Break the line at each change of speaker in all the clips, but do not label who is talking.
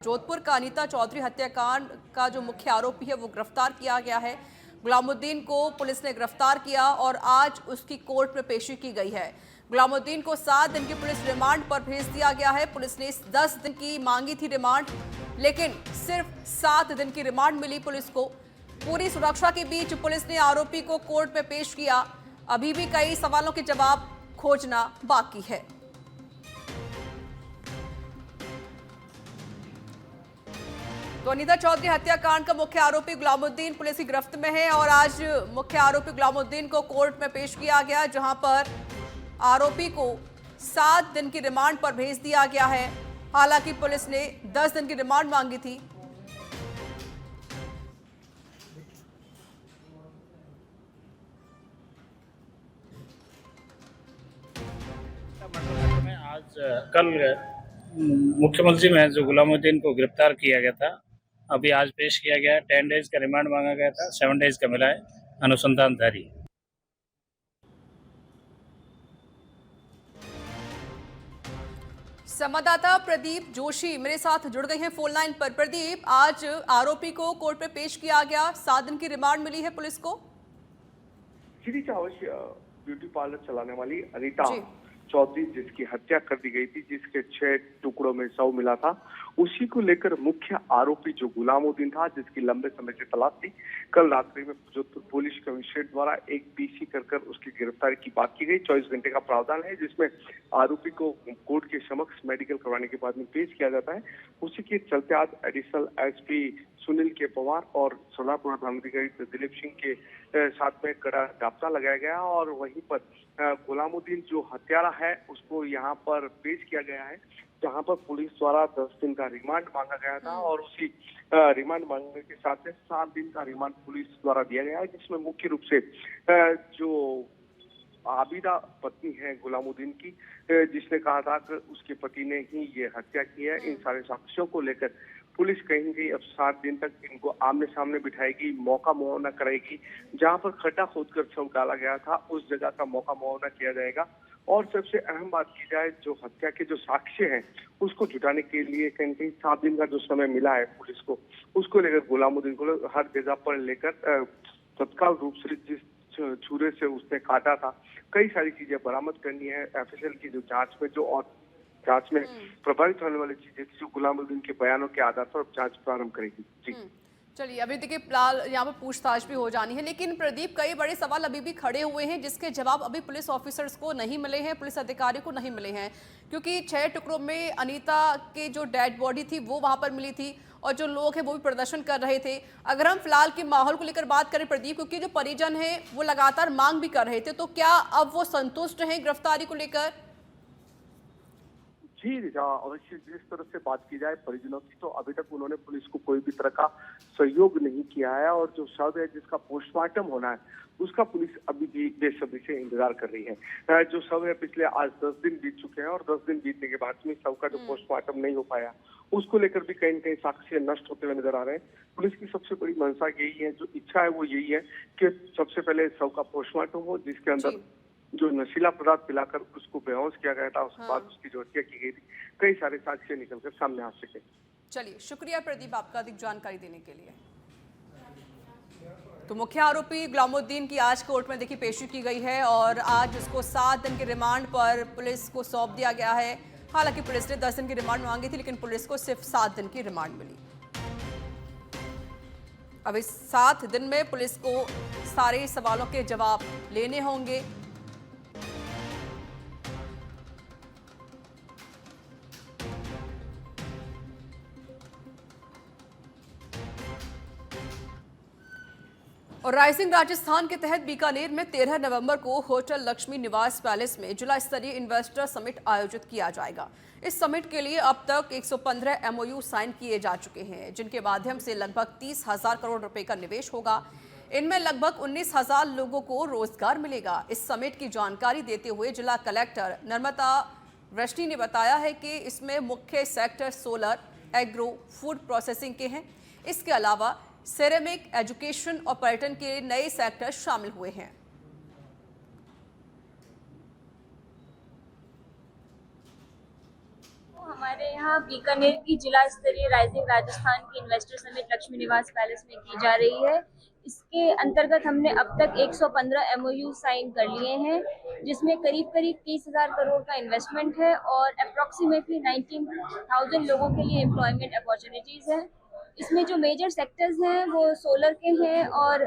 जोधपुर का अनीता चौधरी हत्याकांड का जो मुख्य आरोपी है वो गिरफ्तार किया गया है। गुलामुद्दीन को पुलिस ने गिरफ्तार किया और आज उसकी कोर्ट में पेशी की गई है। गुलामुद्दीन को 7 दिन की पुलिस रिमांड पर भेज दिया गया है। पुलिस ने 10 दिन की मांगी थी रिमांड, लेकिन सिर्फ 7 दिन की रिमांड मिली पुलिस को। पूरी सुरक्षा के बीच पुलिस ने आरोपी को कोर्ट में पेश किया। अभी भी कई सवालों के जवाब खोजना बाकी है। तो अनीता चौधरी हत्याकांड का मुख्य आरोपी गुलामुद्दीन पुलिस की गिरफ्त में है और आज मुख्य आरोपी गुलामुद्दीन को कोर्ट में पेश किया गया, जहां पर आरोपी को 7 दिन की रिमांड पर भेज दिया गया है। हालांकि पुलिस ने 10 दिन की रिमांड मांगी थी।
में आज कल मुख्यमंत्री में जो गुलामुद्दीन को गिरफ्तार किया गया था, अभी आज पेश किया गया है। 10 डेज का रिमांड मांगा गया था, 7 डेज का मिला है। अनुसंधान जारी।
संवाददाता प्रदीप जोशी मेरे साथ जुड़ गए हैं फोन लाइन पर। प्रदीप, आज आरोपी को कोर्ट में पेश किया गया, 7 दिन की रिमांड मिली है पुलिस को।
श्री चावश ब्यूटी पार्लर चलाने वाली अनीता चौधरी, जिसकी हत्या कर दी गई थी, जिसके 6 टुकड़ों में शव मिला था, उसी को लेकर मुख्य आरोपी जो गुलामुद्दीन था, जिसकी लंबे समय से तलाश थी, कल रात्रि में जोधपुर पुलिस कमिश्नरेट द्वारा एक पीसी कर उसकी गिरफ्तारी की बात की गई। 24 घंटे का प्रावधान है, जिसमें आरोपी को कोर्ट के समक्ष मेडिकल करवाने के बाद में पेश किया जाता है। उसी के चलते आज एडिशनल एसपी सुनील के पवार और सोलापुर थानाधिकारी दिलीप सिंह के साथ में कड़ा जाब्ता लगाया गया और वहीं पर गुलामुद्दीन जो हत्यारा है उसको यहाँ पर पेश किया गया है, जहाँ पर पुलिस द्वारा 10 दिन का रिमांड मांगा गया था और उसी रिमांड मांगने के साथ में 7 दिन का रिमांड पुलिस द्वारा दिया गया है, जिसमें मुख्य रूप से जो आबिदा पत्नी है गुलामुद्दीन की, जिसने कहा था कि उसके पति ने ही ये हत्या की है। इन सारे साक्ष्यों को लेकर पुलिस कहीं ना कहीं अब 7 दिन तक इनको आमने सामने बिठाएगी, मौका मुआयना कराएगी। जहां पर खड्डा खोदकर शव डाला गया था, उस जगह का मौका मुआयना किया जाएगा। और सबसे अहम बात की जाए, जो हत्या के जो साक्ष्य हैं उसको जुटाने के लिए कहीं 7 दिन का जो समय मिला है पुलिस को, उसको लेकर गुलामुद्दीन को हर जगह पर लेकर तत्काल रूप से जिस छुरे से उसने काटा था, कई सारी चीजें बरामद करनी है। एफएसएल की जो जांच में जो और जांच में प्रभावित होने वाली चीजें जो गुलामुद्दीन के बयानों के आधार पर जांच प्रारंभ करेगी। जी
चलिए, अभी देखिए फिलहाल यहाँ पर पूछताछ भी हो जानी है, लेकिन प्रदीप कई बड़े सवाल अभी भी खड़े हुए हैं जिसके जवाब अभी पुलिस ऑफिसर्स को नहीं मिले हैं, पुलिस अधिकारी को नहीं मिले हैं। क्योंकि 6 टुकड़ों में अनीता के जो डेड बॉडी थी वो वहां पर मिली थी और जो लोग हैं वो भी प्रदर्शन कर रहे थे। अगर हम फिलहाल के माहौल को लेकर बात करें प्रदीप, क्योंकि जो परिजन है वो लगातार मांग भी कर रहे थे, तो क्या अब वो संतुष्ट हैं गिरफ्तारी को लेकर?
जी अवश्य, जिस तरह से बात की जाए परिजनों की, तो अभी तक उन्होंने पुलिस को कोई भी तरह का सहयोग नहीं किया है और जो शव है जिसका पोस्टमार्टम होना है उसका पुलिस अभी भी बेसब्री से इंतजार कर रही है। जो शव है पिछले आज 10 दिन बीत चुके हैं और 10 दिन बीतने के बाद में शव का जो पोस्टमार्टम नहीं हो पाया, उसको लेकर भी कहीं न कहीं साक्ष्य नष्ट होते हुए नजर आ रहे हैं। पुलिस की सबसे बड़ी मंशा यही है, जो इच्छा है वो यही है कि सबसे पहले शव का पोस्टमार्टम हो, जिसके अंदर जो नशीला पदार्थ पिलाकर उसको बेहोश किया गया था, उसके बाद उसकी जो हत्या की गई थी, कई सारे साक्ष्य निकलकर सामने आ सके।
चलिए, शुक्रिया प्रदीप आपका अधिक जानकारी देने के लिए। तो मुख्य आरोपी गुलामुद्दीन की आज कोर्ट में देखिए पेशी की गई है और आज उसको 7 दिन के रिमांड पर पुलिस को सौंप दिया गया है। हालांकि पुलिस ने 10 दिन की रिमांड मांगी थी, लेकिन पुलिस को सिर्फ 7 दिन की रिमांड मिली। अब इस 7 दिन में पुलिस को सारे सवालों के जवाब लेने होंगे। और राइजिंग राजस्थान के तहत बीकानेर में 13 नवंबर को होटल लक्ष्मी निवास पैलेस में जिला स्तरीय इन्वेस्टर समिट आयोजित किया जाएगा। इस समिट के लिए अब तक 115 एमओयू साइन किए जा चुके हैं, जिनके माध्यम से लगभग 30,000 करोड़ रुपए का निवेश होगा। इनमें लगभग 19,000 लोगों को रोजगार मिलेगा। इस समिट की जानकारी देते हुए जिला कलेक्टर नर्मदा वृष्टि ने बताया है कि इसमें मुख्य sector solar, agro, food processing के हैं। इसके अलावा सेरेमिक, एजुकेशन और पर्यटन के नए सेक्टर शामिल हुए हैं।
हमारे यहाँ बीकानेर की जिला स्तरीय राइजिंग राजस्थान की इन्वेस्टर समिट लक्ष्मी निवास पैलेस में की जा रही है। इसके अंतर्गत हमने अब तक 115 MOU साइन कर लिए हैं, जिसमें करीब 30,000 करोड़ का इन्वेस्टमेंट है और अप्रोक्सीमेटली 19,000 लोगों के लिए एम्प्लॉयमेंट अपॉर्चुनिटीज हैं। इसमें जो मेजर सेक्टर्स हैं वो सोलर के हैं और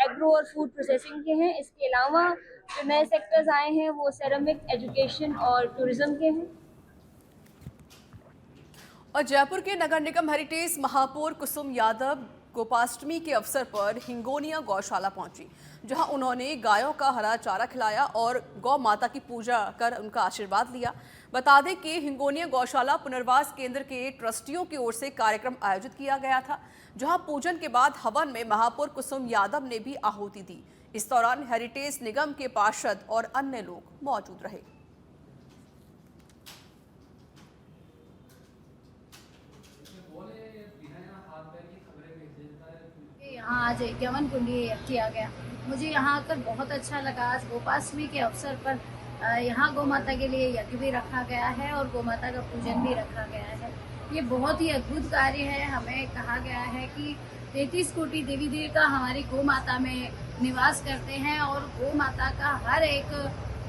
एग्रो और फूड प्रोसेसिंग के हैं। इसके अलावा जो नए सेक्टर्स आए हैं वो सेरामिक, एजुकेशन और टूरिज्म के हैं।
और जयपुर के नगर निगम हेरिटेज महापौर कुसुम यादव गोपाष्टमी के अवसर पर हिंगोनिया गौशाला पहुंची, जहां उन्होंने गायों का हरा चारा खिलाया और गौ माता की पूजा कर उनका आशीर्वाद लिया। बता दें कि हिंगोनिया गौशाला पुनर्वास केंद्र के ट्रस्टियों की ओर से कार्यक्रम आयोजित किया गया था, जहां पूजन के बाद हवन में महापौर कुसुम यादव ने भी आहुति दी। इस दौरान हेरिटेज निगम के पार्षद और अन्य लोग मौजूद रहे।
यहाँ आज यवन कुंडी किया गया, मुझे यहाँ आकर बहुत अच्छा लगा। आज गोपाष्टमी के अवसर पर यहाँ गौ माता के लिए यज्ञ भी रखा गया है और गौ माता का पूजन भी रखा गया है। ये बहुत ही अद्भुत कार्य है। हमें कहा गया है कि 33 कोटि देवी देवता हमारी गौ माता में निवास करते हैं और गौ माता का हर एक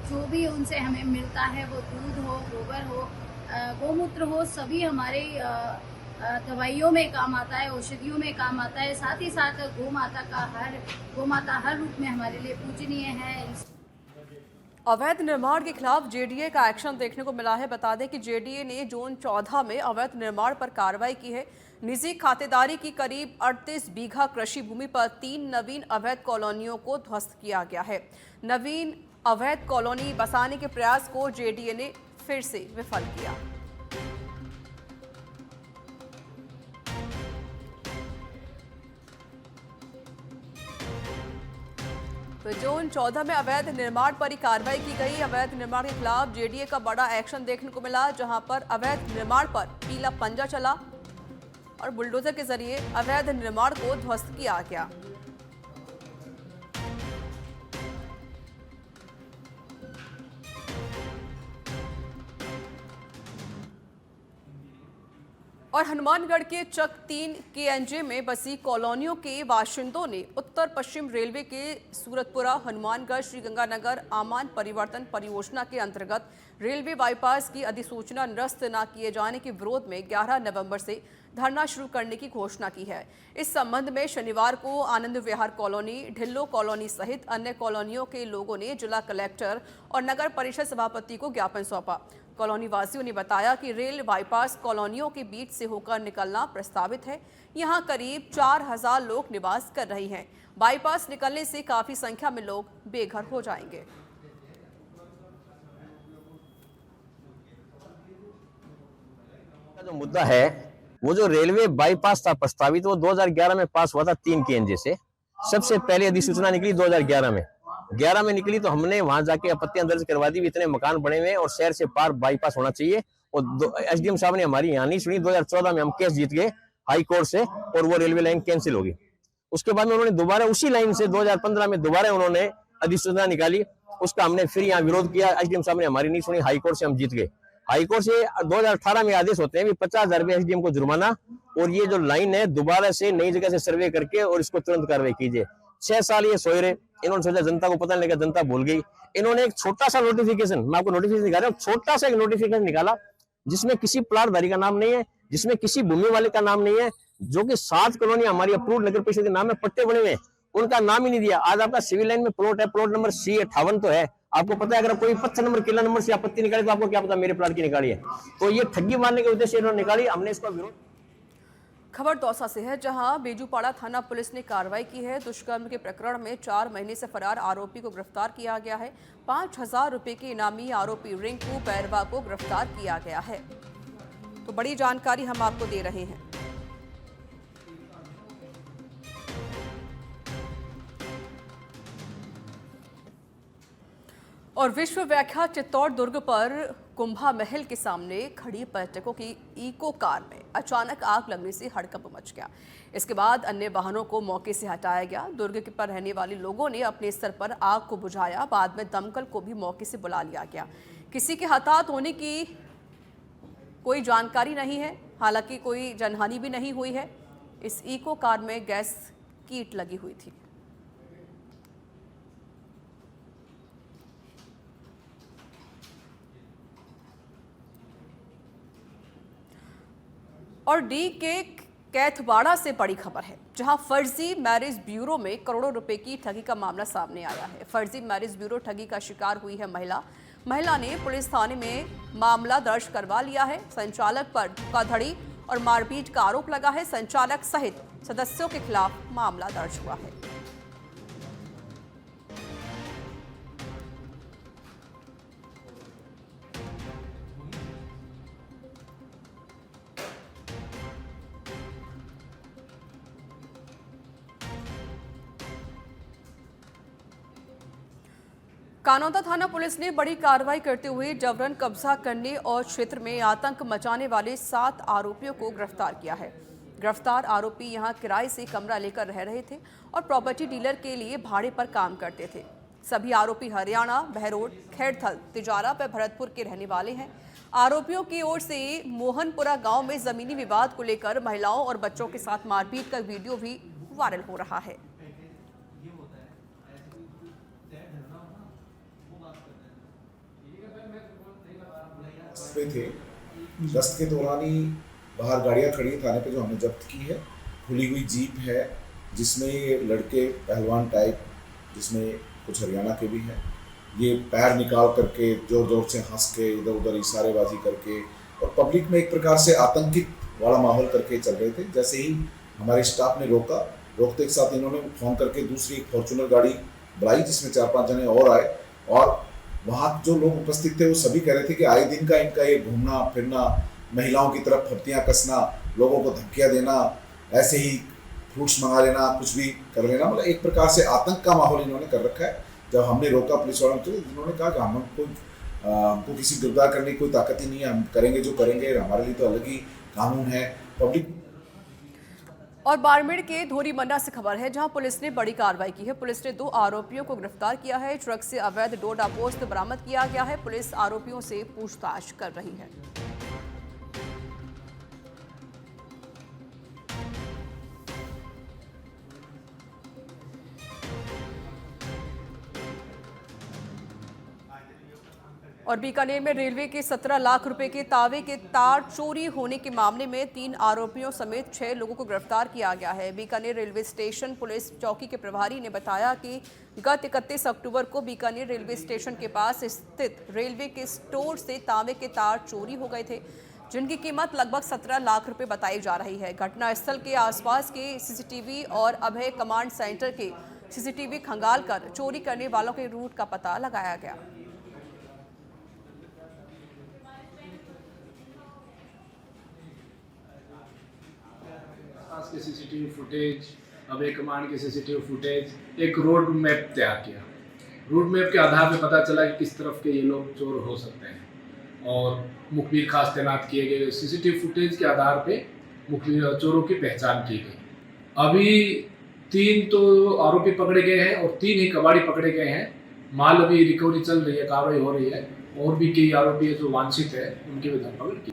जो भी उनसे हमें मिलता है, वो दूध हो, गोबर हो, गौमूत्र हो, सभी हमारे दवाइयों में काम आता है, औषधियों में काम आता है। साथ ही साथ गौ माता हर रूप में हमारे लिए पूजनीय है।
अवैध निर्माण के खिलाफ जेडीए का एक्शन देखने को मिला है। बता दें कि जेडीए ने जोन 14 में अवैध निर्माण पर कार्रवाई की है। निजी खातेदारी की करीब 38 बीघा कृषि भूमि पर 3 नवीन अवैध कॉलोनियों को ध्वस्त किया गया है। नवीन अवैध कॉलोनी बसाने के प्रयास को जेडीए ने फिर से विफल किया। तो जोन 14 में अवैध निर्माण पर ही कार्रवाई की गई। अवैध निर्माण के खिलाफ जेडीए का बड़ा एक्शन देखने को मिला, जहां पर अवैध निर्माण पर पीला पंजा चला और बुलडोजर के जरिए अवैध निर्माण को ध्वस्त किया गया। और हनुमानगढ़ के चक 3 KNJ में बसी कॉलोनियों के बाशिंदों ने उत्तर पश्चिम रेलवे के सूरतपुरा हनुमानगढ़ श्रीगंगानगर आमान परिवर्तन परियोजना के अंतर्गत रेलवे बाईपास की अधिसूचना निरस्त न किए जाने के विरोध में 11 नवंबर से धरना शुरू करने की घोषणा की है। इस संबंध में शनिवार को आनंद विहार कॉलोनी, ढिल्लो कॉलोनी सहित अन्य कॉलोनियों के लोगों ने जिला कलेक्टर और नगर परिषद सभापति को ज्ञापन सौंपा। कॉलोनी वासियों ने बताया कि रेल बाईपास कॉलोनियों के बीच से होकर निकलना प्रस्तावित है। यहां करीब 4000 लोग निवास कर रहे हैं। बाईपास निकलने से काफी संख्या में लोग बेघर हो जाएंगे।
जो मुद्दा है वो जो रेलवे बाईपास था प्रस्तावित, वो 2011 में पास हुआ था 3 KNJ से। सबसे पहले अधिसूचना निकली 2011 में। 11 में निकली तो हमने वहां जाके आपत्तियां दर्ज करवा दी। इतने मकान बने हुए और शहर से पार बाईपास होना चाहिए और SDM साहब ने हमारी यहाँ नहीं सुनी। 2014 में हम केस जीत गए हाई कोर्ट से और वो रेलवे लाइन कैंसिल होगी। उसके बाद में उन्होंने दोबारा उसी लाइन से 2015 में दोबारा उन्होंने अधिसूचना निकाली। उसका हमने फिर यहाँ विरोध किया। SDM साहब ने हमारी नहीं सुनी, हाई कोर्ट से हम जीत गए। हाई कोर्ट से 2018 में आदेश होते हैं 50,000 रुपये SDM को जुर्माना और ये जो लाइन है दोबारा से नई जगह से सर्वे करके और इसको तुरंत कार्रवाई कीजिए। 6 साल ये सोए रहे। इन्होंने सोचा जनता को पता नहीं लगा, जनता भूल गई। इन्होंने एक छोटा सा नोटिफिकेशन, मैं आपको नोटिफिकेशन दिखा रहा हूँ, छोटा सा एक नोटिफिकेशन निकाला जिसमें किसी प्लाटधारी का नाम नहीं है, जिसमें किसी भूमि वाले का नाम नहीं है, जो कि 7 कॉलोनी हमारी अप्रूव्ड नगर परिषद के नाम में पट्टे बने हुए हैं, उनका नाम ही नहीं दिया। आज आपका सिविल लाइन में प्लॉट है, प्लॉट नंबर C58 तो है। आपको पता है अगर कोई पत्थर नंबर, किला नंबर से आपत्ति निकाली तो आपको क्या पता मेरे प्लाट की निकाली है। तो ये ठगी मारने के उद्देश्य इन्होंने निकाली, हमने इसका विरोध।
खबर दौसा से है, जहां बेजूपाड़ा थाना पुलिस ने कार्रवाई की है। दुष्कर्म के प्रकरण में 4 महीने से फरार आरोपी को गिरफ्तार किया गया है। 5000 रुपए के इनामी आरोपी रिंकू पैरवा को गिरफ्तार किया गया है। तो बड़ी जानकारी हम आपको दे रहे हैं। और विश्व व्याख्यात चित्तौड़ दुर्ग पर कुंभा महल के सामने खड़ी पर्यटकों की इको कार में अचानक आग लगने से हड़कंप मच गया। इसके बाद अन्य वाहनों को मौके से हटाया गया। दुर्ग पर रहने वाले लोगों ने अपने स्तर पर आग को बुझाया। बाद में दमकल को भी मौके से बुला लिया गया। किसी के हताहत होने की कोई जानकारी नहीं है। हालांकि कोई जनहानि भी नहीं हुई है। इस इको कार में गैस कीट लगी हुई थी। और डी के कैथवाड़ा से बड़ी खबर है, जहां फर्जी मैरिज ब्यूरो में करोड़ों रुपए की ठगी का मामला सामने आया है। फर्जी मैरिज ब्यूरो ठगी का शिकार हुई है महिला ने पुलिस थाने में मामला दर्ज करवा लिया है। संचालक पर धोखाधड़ी और मारपीट का आरोप लगा है। संचालक सहित सदस्यों के खिलाफ मामला दर्ज हुआ है। कानौता थाना पुलिस ने बड़ी कार्रवाई करते हुए जबरन कब्जा करने और क्षेत्र में आतंक मचाने वाले 7 आरोपियों को गिरफ्तार किया है। गिरफ्तार आरोपी यहां किराए से कमरा लेकर रह रहे थे और प्रॉपर्टी डीलर के लिए भाड़े पर काम करते थे। सभी आरोपी हरियाणा, बहरोड, खेड़थल, तिजारा व भरतपुर के रहने वाले हैं। आरोपियों की ओर से मोहनपुरा गांव में जमीनी विवाद को लेकर महिलाओं और बच्चों के साथ मारपीट का वीडियो भी वायरल हो रहा है।
पे थे, गश्त के दौरान ही बाहर गाड़ियां खड़ी थाने पे जो हमने जब्त की है। खुली हुई जीप है जिसमें ये लड़के पहलवान टाइप, जिसमें कुछ हरियाणा के भी हैं, ये पैर निकाल करके जोर जोर से हंस के इधर उधर इशारेबाजी करके और पब्लिक में एक प्रकार से आतंकित वाला माहौल करके चल रहे थे। जैसे ही हमारे स्टाफ ने रोकते के साथ इन्होंने फोन करके दूसरी एक फॉर्चूनर गाड़ी बुलाई जिसमें 4-5 जने और आए और वहाँ जो लोग उपस्थित थे वो सभी कह रहे थे कि आए दिन का इनका ये घूमना फिरना, महिलाओं की तरफ फप्तियाँ कसना, लोगों को धमकियाँ देना, ऐसे ही फ्रूट्स मंगा लेना, कुछ भी कर लेना, मतलब एक प्रकार से आतंक का माहौल इन्होंने कर रखा है। जब हमने रोका पुलिस वालों को, इन्होंने कहा कि हमको किसी गिरफ्तार करने की कोई ताकत ही नहीं है, हम करेंगे जो करेंगे, हमारे लिए तो अलग ही कानून है। पब्लिक
और बाड़मेर के धोरीमन्ना से खबर है, जहां पुलिस ने बड़ी कार्रवाई की है। पुलिस ने 2 आरोपियों को गिरफ्तार किया है। ट्रक से अवैध डोडा पोस्त बरामद किया गया है। पुलिस आरोपियों से पूछताछ कर रही है। और बीकानेर में रेलवे के 17 लाख रुपए के तावे के तार चोरी होने के मामले में 3 आरोपियों समेत 6 लोगों को गिरफ्तार किया गया है। बीकानेर रेलवे स्टेशन पुलिस चौकी के प्रभारी ने बताया कि गत 31 अक्टूबर को बीकानेर रेलवे स्टेशन के पास स्थित रेलवे के स्टोर से तांबे के तार चोरी हो गए थे, जिनकी कीमत लगभग 17 लाख रुपए बताई जा रही है। घटनास्थल के आसपास के सीसीटीवी और अभय कमांड सेंटर के सीसीटीवी खंगाल कर चोरी करने वालों के रूट का पता लगाया गया।
के सीसीटीवी फुटेज, अभय कमांड के सीसीटीवी फुटेज, एक रोड मैप तैयार किया। रोड मैप के आधार पर पता चला कि किस तरफ के ये लोग चोर हो सकते हैं और मुखबिर खास तैनात किए गए। सीसीटीवी फुटेज के आधार पे मुखबिर चोरों की पहचान की गई। अभी 3 तो आरोपी पकड़े गए हैं और 3 ही कबाड़ी पकड़े गए हैं। माल अभी रिकवरी चल रही है, कार्रवाई हो रही है और भी कई आरोपी जो वांछित है उनकी भी धरपकड़ की।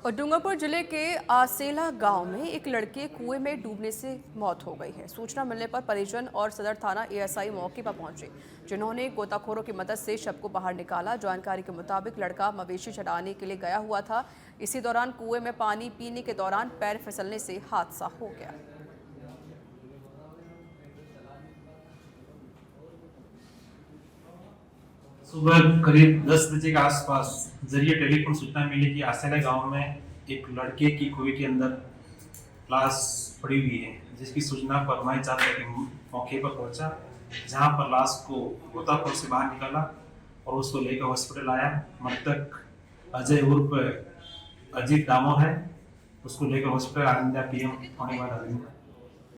और डूंगरपुर जिले के आसेला गांव में एक लड़के कुएं में डूबने से मौत हो गई है। सूचना मिलने पर परिजन और सदर थाना एएसआई मौके पर पहुंचे, जिन्होंने गोताखोरों की मदद से शव को बाहर निकाला। जानकारी के मुताबिक लड़का मवेशी चराने के लिए गया हुआ था। इसी दौरान कुएं में पानी पीने के दौरान पैर फिसलने से हादसा हो गया।
सुबह करीब 10 बजे के आसपास जरिए टेलीफोन सूचना मिली कि आसेला गांव में एक लड़के की कुएं के अंदर लाश पड़ी हुई है, जिसकी सूचना पर मैं 4 बजे मौके पर पहुंचा, जहां पर लाश को गोताखोर से बाहर निकाला और उसको लेकर हॉस्पिटल आया। मृतक अजय उर्फ अजीत दामोर है, उसको लेकर हॉस्पिटल आनंदा पीएम होने वाला